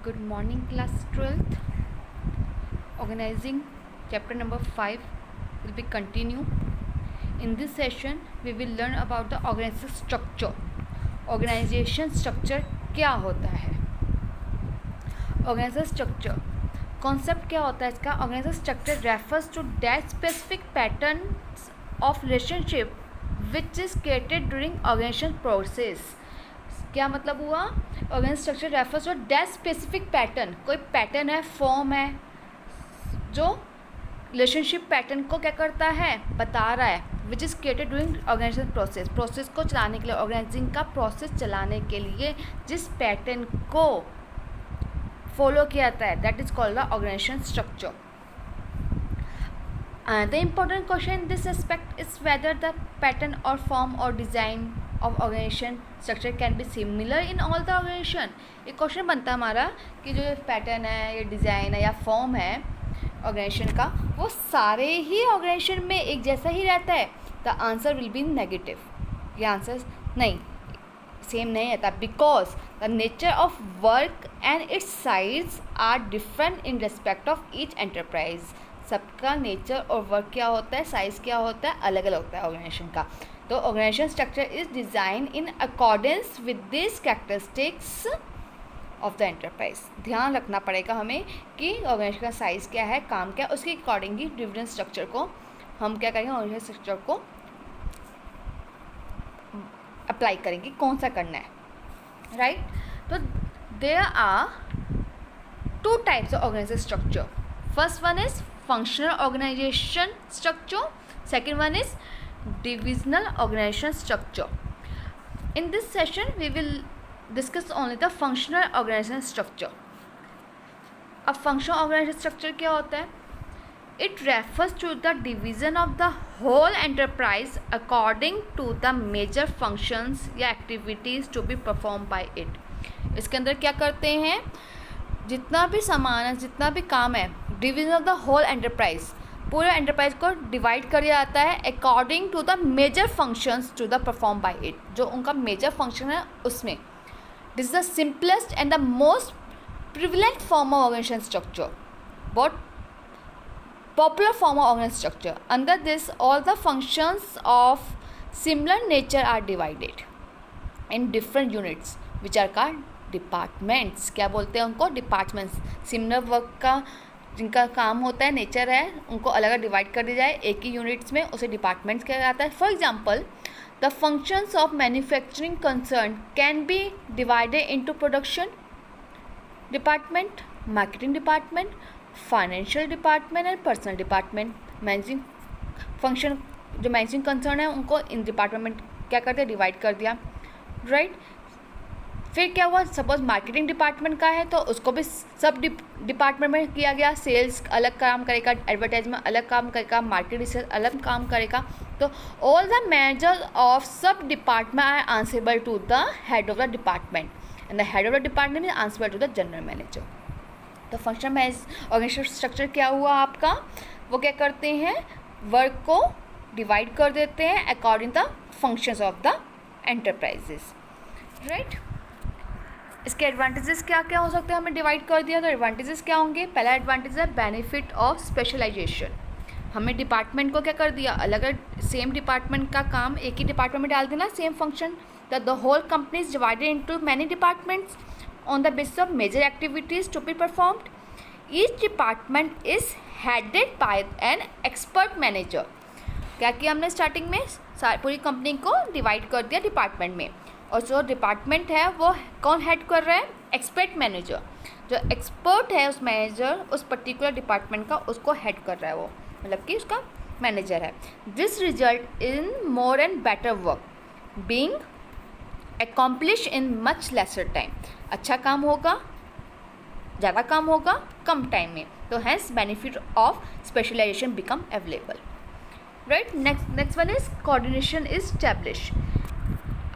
Good morning, class 12th. Organizing chapter number 5 will be continue. In this session, we will learn about the organization structure. Organization structure क्या होता है? Organization structure concept क्या होता है इसका? Organization structure refers to that specific patterns of relationship which is created during organization process. क्या मतलब हुआ? Organisation structure refers to that specific pattern. कोई पैटर्न है, फॉर्म है जो रिलेशनशिप पैटर्न को क्या करता है, बता रहा है, which is created during organisation process को चलाने के लिए, ऑर्गेनाइजिंग का प्रोसेस चलाने के लिए जिस पैटर्न को फॉलो किया जाता है, that is called the organisation structure. The important question in this aspect is whether the pattern or form or design of organization structure can be similar in all the organization. एक question बनता है हमारा कि जो pattern है, ये design है या फॉर्म है ऑर्गेनाइजेशन का, वो सारे ही ऑर्गेनाइजेशन में एक जैसा ही रहता है. The answer will be negative. ये आंसर नहीं, सेम नहीं रहता, because the nature of work and its size are different in respect of each enterprise. सबका नेचर और वर्क क्या होता है, साइज़ क्या होता है, अलग अलग होता है ऑर्गेनाइजेशन का. तो organisation structure is design in accordance with this characteristics of the enterprise. ध्यान रखना पड़ेगा हमें कि ऑर्गेनाइजेशन का साइज़ क्या है, काम क्या है, उसके अकॉर्डिंग ही डिफरेंट स्ट्रक्चर को हम क्या करेंगे, ऑर्गेनाइजेशन स्ट्रक्चर को अप्लाई करेंगे, कौन सा करना है, राइट. तो there are two types of organisation structure. First one is functional organization structure, second one is divisional organization structure. In this session we will discuss only the functional organization structure. अब functional organization structure क्या होता है? It refers to the division of the whole enterprise according to the major functions या activities to be performed by it. इसके अंदर क्या करते हैं, जितना भी सामान है, जितना भी काम है, division of the whole enterprise, पूरे एंटरप्राइज को डिवाइड कर दिया जाता है according to the major functions to the perform by it. जो उनका मेजर फंक्शन है उसमें. This is the simplest and the most prevalent form of organisation structure, बहुत popular form of organisation structure. Under this all the functions of similar nature are divided in different units which are called departments. क्या बोलते हैं उनको, departments. Similar work का जिनका काम होता है, नेचर है, उनको अलग अलग डिवाइड कर दिया जाए एक ही यूनिट्स में, उसे डिपार्टमेंट्स कहा जाता है. For example, the functions of manufacturing concern can be divided into production department, marketing department, financial department and personal department. Managing function जो मैनेजिंग कंसर्न है उनको इन डिपार्टमेंट क्या करते हैं, डिवाइड कर दिया, राइट. फिर क्या हुआ, सपोज मार्केटिंग डिपार्टमेंट का है तो उसको भी सब डिपार्टमेंट में किया गया. सेल्स अलग काम करेगा, एडवर्टाइजमेंट अलग काम करेगा, मार्केट रिसर्च अलग काम करेगा. तो all the manager of sub department are answerable to the head of the department and the head of the department is answerable to the general manager. तो फंक्शनल ऑर्गेनाइजेशन स्ट्रक्चर क्या हुआ आपका, वो क्या करते हैं, वर्क को डिवाइड कर देते हैं according the functions of the enterprises, right. इसके एडवांटेजेस क्या क्या हो सकते हैं, हमें डिवाइड कर दिया तो एडवांटेजेस क्या होंगे. पहला एडवांटेज है बेनिफिट ऑफ स्पेशलाइजेशन. हमें डिपार्टमेंट को क्या कर दिया, अलग अलग सेम डिपार्टमेंट का काम एक ही डिपार्टमेंट में डाल देना, same function. The whole company is divided into many departments on the basis of major activities to be performed. Each department is headed by an expert manager. क्या किया हमने स्टार्टिंग में, पूरी कंपनी को डिवाइड कर दिया डिपार्टमेंट में, और जो डिपार्टमेंट है वो कौन हेड कर रहा है, एक्सपर्ट मैनेजर. जो एक्सपर्ट है उस मैनेजर उस पर्टिकुलर डिपार्टमेंट का, उसको हेड कर रहा है वो, मतलब कि उसका मैनेजर है. This result in more and better work being accomplish in much lesser time. अच्छा काम होगा, ज़्यादा काम होगा कम टाइम में. तो hence benefit of specialisation become available, right. Next one is coordination is establish.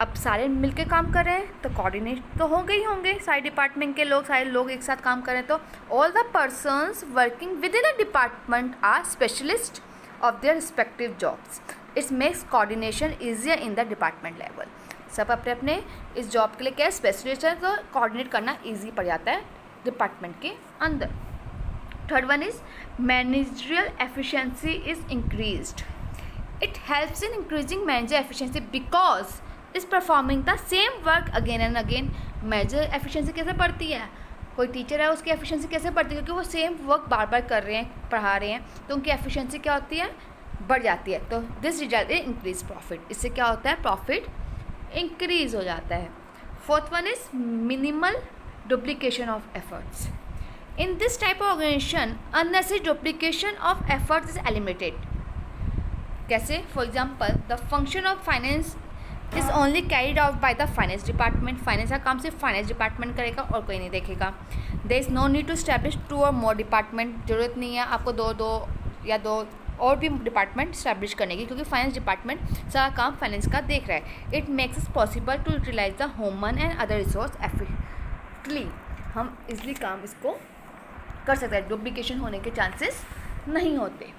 अब सारे मिलके काम कर रहे हैं तो कोऑर्डिनेट तो होंगे ही होंगे, सारे डिपार्टमेंट के लोग, सारे लोग एक साथ काम कर रहे हैं. तो all the persons working with in a department are specialist of their respective jobs. Its makes coordination easier in the department level. सब अपने अपने इस जॉब के लिए क्या स्पेशलिस्ट है, तो कोऑर्डिनेट करना ईजी पड़ जाता है डिपार्टमेंट के अंदर। Third one is managerial efficiency is increased. It helps in increasing manager efficiency because is performing the same work again and again. Manager efficiency कैसे बढ़ती है, कोई टीचर है उसकी एफिशिएंसी कैसे बढ़ती है, क्योंकि वो सेम वर्क बार बार कर रहे हैं, पढ़ा रहे हैं, तो उनकी एफिशिएंसी क्या होती है, बढ़ जाती है। तो this result in increase profit. इससे क्या होता है, प्रॉफिट इंक्रीज हो जाता है। Fourth one is minimal duplication of efforts. In this type of organisation unnecessary duplication of efforts is eliminated. कैसे, for example the function of finance is only carried out by the finance department. Finance का काम सिर्फ finance department करेगा और कोई नहीं देखेगा। There is no need to establish 2 और मोर डिपार्टमेंट। जरूरत नहीं है आपको दो और भी डिपार्टमेंट स्टैब्लिश करने की, क्योंकि फाइनेंस डिपार्टमेंट सारा काम फाइनेंस का देख रहा है। It makes it possible to utilise the human and other resource efficiently. हम इजली काम इसको कर सकते हैं, डुप्लीकेशन होने के चांसेस नहीं होते।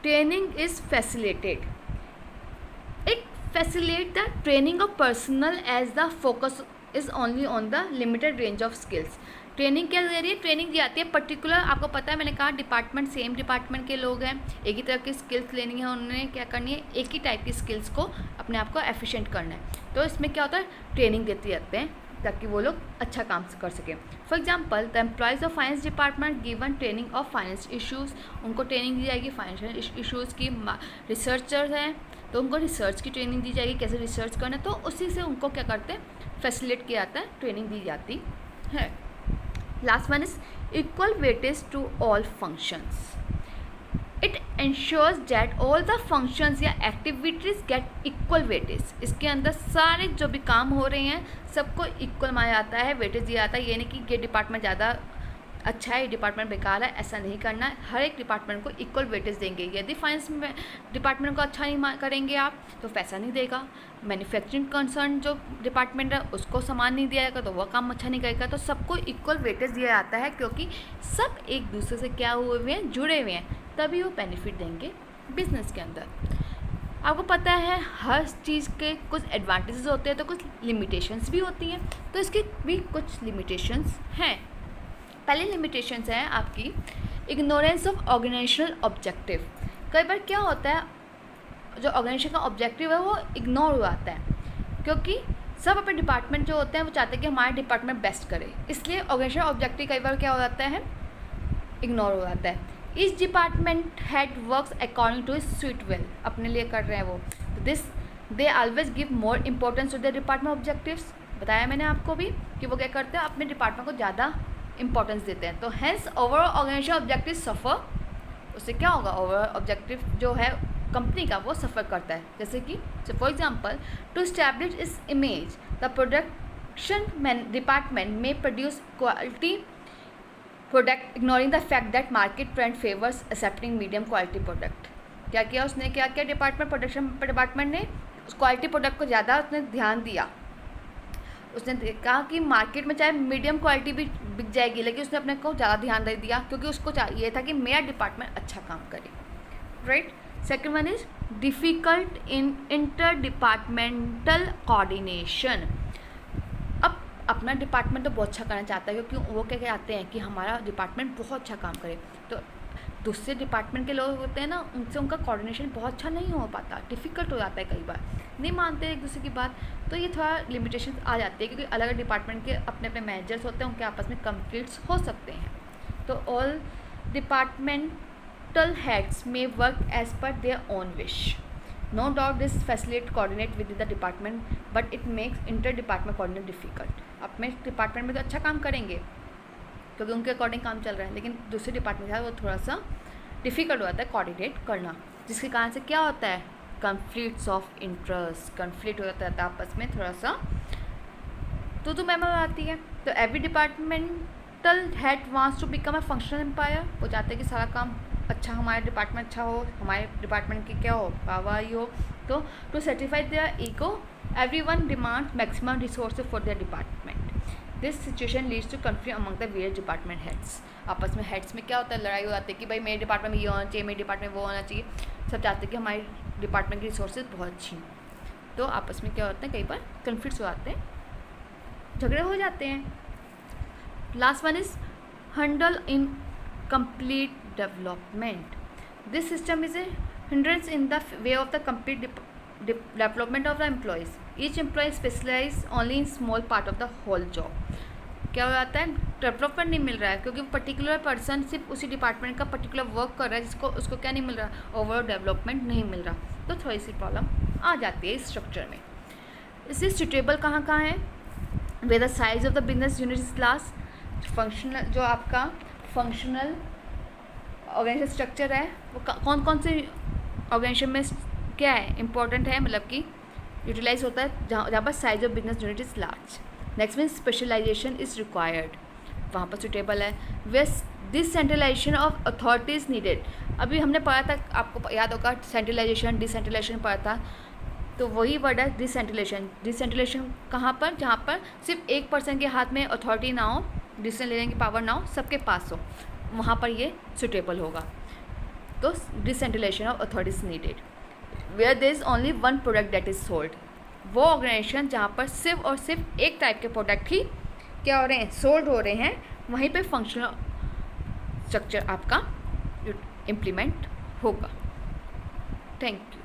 Training is facilitated. It facilitate the training of personal as the focus is only on the limited range of skills. Training क्या दे रही है, ट्रेनिंग दी जाती है पर्टिकुलर, आपको पता है मैंने कहा डिपार्टमेंट सेम डिपार्टमेंट के लोग हैं, एक ही तरह की स्किल्स लेनी है, उन्होंने क्या करनी है, एक ही टाइप की स्किल्स को अपने आप को एफिशिएंट करना है। तो इसमें क्या होता है, ट्रेनिंग देती जाते हैं ताकि वो लोग अच्छा काम कर सकें। For example the employees of finance department given training of finance issues, उनको ट्रेनिंग दी जाएगी फाइनेंशियल इशूज़ की। रिसर्चर्स हैं तो उनको रिसर्च की ट्रेनिंग दी जाएगी, कैसे रिसर्च करना है, तो उसी से उनको क्या करते हैं, फैसिलिटेट किया जाता है, ट्रेनिंग दी जाती है। Last one is equal weightage to all functions. It ensures that all the functions या एक्टिविटीज़ गेट इक्वल वेटेज। इसके अंदर सारे जो भी काम हो रहे हैं सबको इक्वल माना जाता है, वेटेज दिया जाता है। ये नहीं कि ये डिपार्टमेंट ज़्यादा अच्छा है, ये डिपार्टमेंट बेकार है, ऐसा नहीं करना है। हर एक डिपार्टमेंट को इक्वल वेटेज देंगे। यदि फाइनेंस में डिपार्टमेंट को अच्छा नहीं करेंगे आप तो पैसा नहीं देगा। मैन्युफैक्चरिंग कंसर्न जो डिपार्टमेंट है उसको सामान नहीं दिया जाएगा तो वह काम अच्छा नहीं करेगा। तो सबको इक्वल वेटेज दिया जाता है, क्योंकि सब एक दूसरे से क्या हुए हुए हैं, जुड़े हुए हैं, तभी वो बेनिफिट देंगे बिजनेस के अंदर। आपको पता है हर चीज़ के कुछ एडवांटेजेस होते हैं तो कुछ लिमिटेशंस भी होती हैं, तो इसकी भी कुछ लिमिटेशंस हैं। पहले लिमिटेशंस है आपकी इग्नोरेंस ऑफ ऑर्गेनाइजेशनल ऑब्जेक्टिव। कई बार क्या होता है, जो ऑर्गेनाइजेशन का ऑब्जेक्टिव है वो इग्नोर हो जाता है, क्योंकि सब अपने डिपार्टमेंट जो होते हैं वो चाहते हैं कि हमारा डिपार्टमेंट बेस्ट करे, इसलिए ऑर्गेनाइजेशन ऑब्जेक्टिव कई बार क्या हो जाता है, इग्नोर हो जाता है। Each department head works according to his sweet will, अपने लिए कर रहे हैं वो, तो this they always give more importance to the department objectives. बताया मैंने आपको भी कि वो क्या करते हैं, अपने डिपार्टमेंट को ज़्यादा इंपॉर्टेंस देते हैं। तो हैंस ओवरऑल ऑर्गेनाइजेशन ऑब्जेक्टिव सफ़र, उससे क्या होगा, ओवरऑल ऑब्जेक्टिव जो है कंपनी का वो सफ़र करता है। जैसे कि फॉर एग्जांपल टू एस्टैब्लिश इस इमेज द प्रोडक्शन डिपार्टमेंट में produce quality product ignoring the fact that market trend favours accepting medium quality product. क्या किया उसने, क्या किया डिपार्टमेंट, प्रोडक्शन डिपार्टमेंट ने उस क्वालिटी प्रोडक्ट को ज़्यादा उसने ध्यान दिया। उसने कहा कि मार्केट में चाहे मीडियम क्वालिटी भी बिक जाएगी, लेकिन उसने अपने को ज़्यादा ध्यान दे दिया, क्योंकि उसको चाहिए था कि मेरा डिपार्टमेंट अच्छा काम करे, right. Second one is difficult in inter departmental coordination. अब अपना डिपार्टमेंट तो बहुत अच्छा करना चाहता है, क्योंकि वो क्या कहते हैं कि हमारा डिपार्टमेंट बहुत अच्छा काम करे, तो दूसरे डिपार्टमेंट के लोग होते हैं ना, उनसे उनका कोऑर्डिनेशन बहुत अच्छा नहीं हो पाता, डिफ़िकल्ट हो जाता है, कई बार नहीं मानते एक दूसरे की बात, तो ये थोड़ा लिमिटेशन आ जाती है, क्योंकि अलग अलग डिपार्टमेंट के अपने अपने मैनेजर्स होते हैं, उनके आपस में कॉन्फ्लिक्ट्स हो सकते हैं। तो all departmental heads may work as per their own wish. No doubt this facilitate coordinate with the department but it makes inter department coordinate difficult. अपने डिपार्टमेंट में तो अच्छा काम करेंगे क्योंकि उनके अकॉर्डिंग काम चल रहा है, लेकिन दूसरे डिपार्टमेंट है वो थोड़ा सा डिफ़िकल्ट हो जाता है कोऑर्डिनेट करना, जिसके कारण से क्या होता है, कॉन्फ्लिक्ट्स ऑफ इंटरेस्ट, कॉन्फ्लिक्ट हो जाता है आपस में, थोड़ा सा तो मेमोरी आती है। तो every departmental head wants to become a functional empire. वो चाहते हैं कि सारा काम अच्छा, हमारा डिपार्टमेंट अच्छा हो, हमारे डिपार्टमेंट की क्या हो, पावाई हो। तो to satisfy their ego everyone demands maximum resources for their department. This situation leads to conflict among the various department heads. आपस में हेड्स में क्या होता है, लड़ाई हो जाती है कि भाई मेरे डिपार्टमेंट में ये होना चाहिए, मेरे डिपार्टमेंट में वो होना चाहिए। सब चाहते हैं कि हमारे डिपार्टमेंट की रिसोर्सेज बहुत अच्छी हैं, तो आपस में क्या होता है, कई बार कन्फ्लिक्ट्स हो जाते हैं, झगड़े हो जाते हैं। Last one is handle incomplete development. This system is a hindrance in the way of the complete development of the employees. Each employee specialize only in small part of the whole job. क्या हो जाता है, development नहीं मिल रहा है क्योंकि particular person सिर्फ उसी डिपार्टमेंट का पर्टिकुलर वर्क कर रहा है, जिसको उसको क्या नहीं मिल रहा, ओवरऑल डेवलपमेंट नहीं मिल रहा. तो थोड़ी सी प्रॉब्लम आ जाती है इस स्ट्रक्चर में. इससे सुटेबल कहाँ कहाँ है, way the size of the business unit is last. Functional जो आपका फंक्शनल ऑर्गेनाइजेशन स्ट्रक्चर है वो कौन कौन से ऑर्गेनाइजेशन में क्या है इंपॉर्टेंट है, मतलब कि यूटिलाइज होता है जहाँ पर size of business unit is large. Next mean specialisation is required, वहाँ पर सुटेबल है. Where decentralisation of authority is needed. अभी हमने पढ़ा था, आपको याद होगा, सेंट्रलाइजेशन डिसेंट्रलाइजेशन पढ़ा था, तो वही वर्ड है डिसेंट्रलाइजेशन. डिसेंट्रलाइजेशन कहाँ पर, जहाँ पर सिर्फ एक पर्सन के हाथ में अथॉरिटी ना हो, डिसीजन लेने की पावर ना हो, सबके पास हो, वहाँ पर ये सुटेबल होगा. तो decentralisation of authority is needed. Where there is only one product that is sold, वो ऑर्गेनाइजेशन जहाँ पर सिर्फ और सिर्फ एक टाइप के प्रोडक्ट ही क्या हो रहे हैं, सोल्ड हो रहे हैं, वहीं पे फंक्शनल स्ट्रक्चर आपका इम्प्लीमेंट होगा. Thank you.